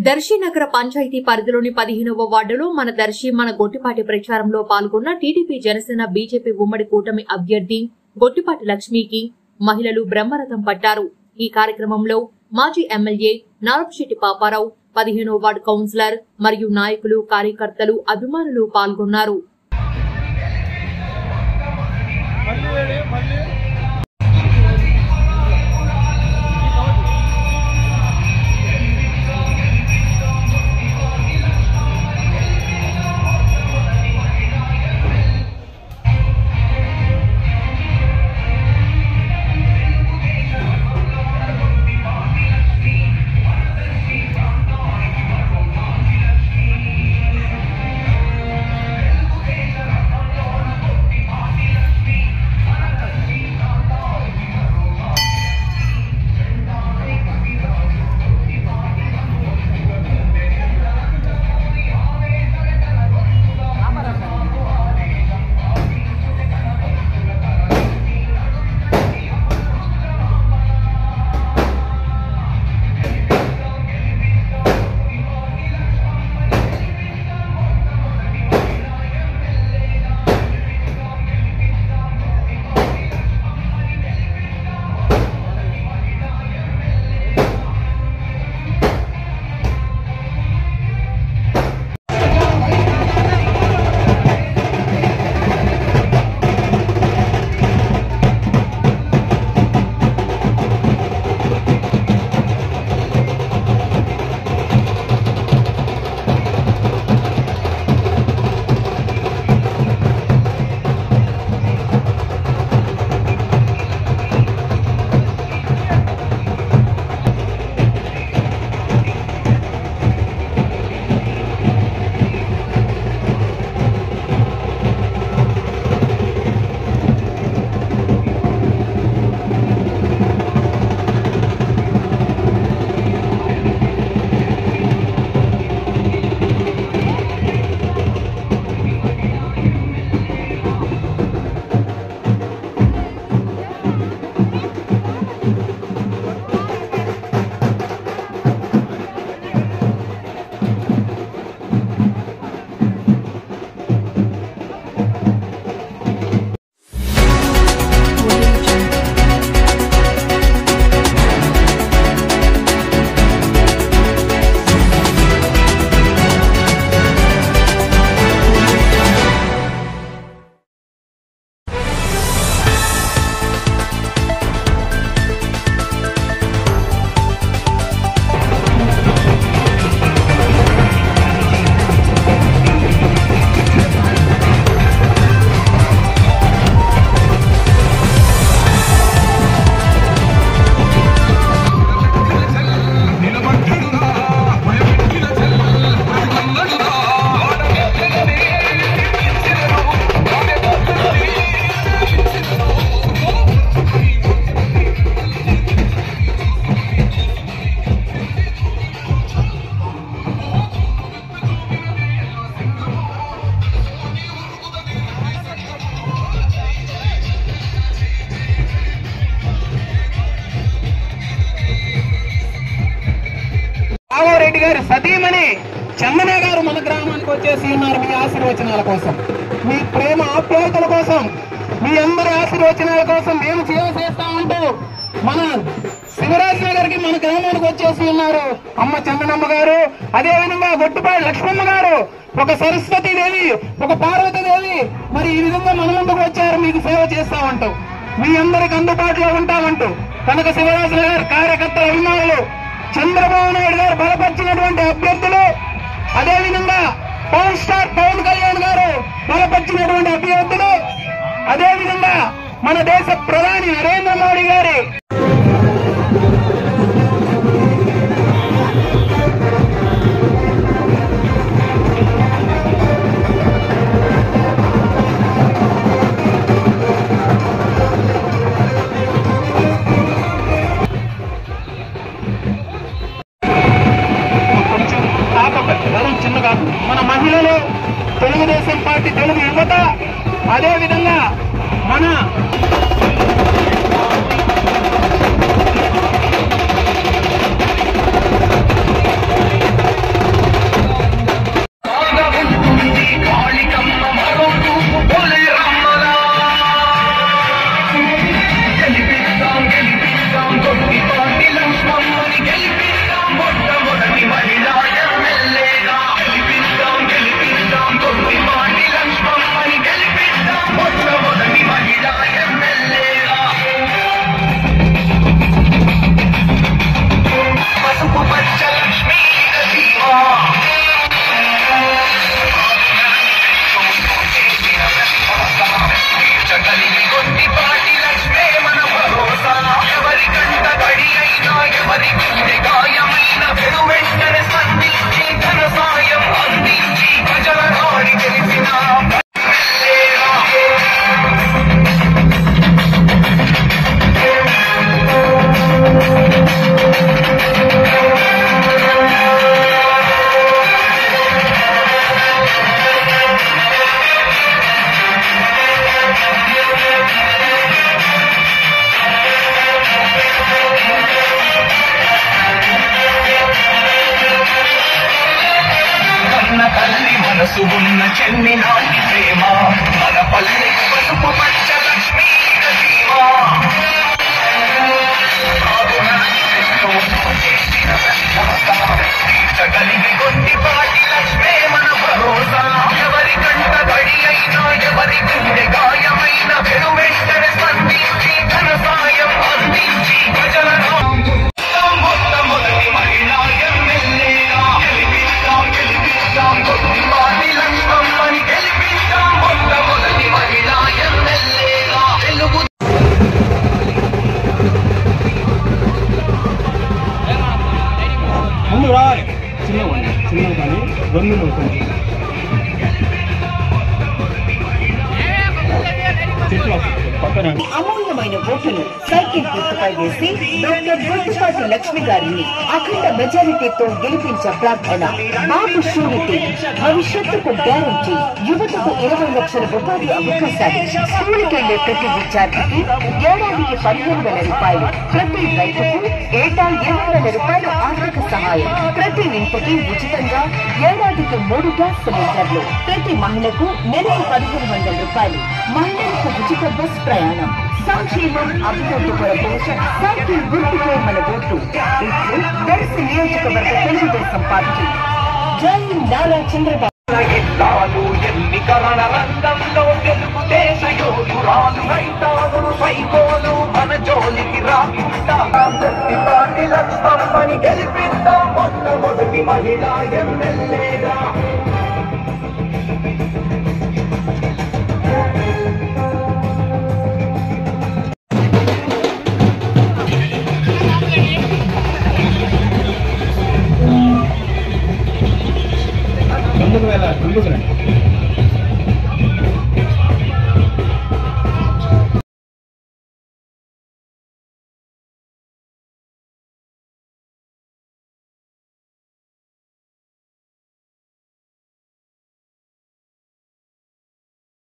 దర్శి నగర పంచాయతీ పరిధిలోని 15వ వార్డులో మన దర్శి మన గొట్టిపాటి ప్రచారంలో పాల్గొన్న టీడీపీ జనసేన బీజేపీ ఉమ్మడి కూటమి అభ్యర్థి గొట్టిపాటి లక్ష్మికి మహిళలు బ్రహ్మరథం పట్టారు. ఈ కార్యక్రమంలో మాజీ ఎమ్మెల్యే నారపశెట్టి పాపారావు, 15వ వార్డు కౌన్సిలర్ మరియు నాయకులు, కార్యకర్తలు, అభిమానులు పాల్గొన్నారు. రెడ్డి గారి సతీమణి చందన గారు మన గ్రామానికి వచ్చేసి ఉన్నారు. మీ ఆశీర్వచనాల కోసం, మీ ప్రేమ ఆప్యాయతల కోసం, మీ అందరి ఆశీర్వచనాల కోసం మేము సేవ చేస్తామంటూ మన శివరాజ్ నగర్ కి మన గ్రామానికి వచ్చేసి ఉన్నారు అమ్మ చందనమ్మ గారు. అదేవిధంగా గొట్టిపాటి లక్ష్మమ్మ గారు, ఒక సరస్వతి దేవి, ఒక పార్వతీదేవి మరి ఈ విధంగా మన ముందుకు వచ్చారు మీకు సేవ చేస్తామంటూ, మీ అందరికి అందుబాటులో ఉంటామంటూ. కనుక శివరాజ్ నగర్ కార్యకర్తల అభిమానులు, చంద్రబాబు నాయుడు గారు బలపరిచినటువంటి అభ్యర్థులు, అదేవిధంగా పవన్ స్టార్ పవన్ కళ్యాణ్ గారు బలపరిచినటువంటి అభ్యర్థులు, అదేవిధంగా మన దేశ ప్రధాని నరేంద్ర మోడీ గారి మన మహిళలు, తెలుగుదేశం పార్టీ తెలుగు యువత, అదేవిధంగా మన అమూల్యమైన ఓటును సైకిల్ గుర్తుపై వేసి డాక్టర్ గొట్టిపాటి లక్ష్మి గారిని అఖండ మెజారిటీతో గెలిపించే ప్రార్థన. బాబు షూరిటీ, భవిష్యత్తుకు గ్యారంటీ, యువతకు 20 లక్షల ఉపాధి అవకాశాలు, స్కూల్కి వెళ్లే ప్రతి విద్యార్థికి ఏడాదికి 15,000 రూపాయలు, ప్రతి రైతుకు ఏటా 20,000 రూపాయల ఆర్థిక సహాయం, ప్రతి ఇంటికి ఉచితంగా ఏడాదికి 3 గ్యాస్ సిలిండర్లు, ప్రతి మహిళకు నెలకు 1,500 రూపాయలు, మహిళలకు ఉచిత బస్ ప్రయాణం, సంక్షేమం, అభివృద్ధి కొరకు సైకిల్ గుర్తుకే మన ఓటు. ఇప్పుడు దర్శి నియోజకవర్గ తెలుగుదేశం పార్టీ. జై నారా చంద్రబాబు. ఎన్నికల రంగంలో తెలుగుదేశ యోధురాలు రైతాను సైకోలు మన జోలికి రాకుండా పార్టీ లక్ష్మమ్మని గెలిపిద్దాం మొట్టమొదటి మహిళా ఎమ్మెల్యేగా. ముందుకు వెళ్ళాలి.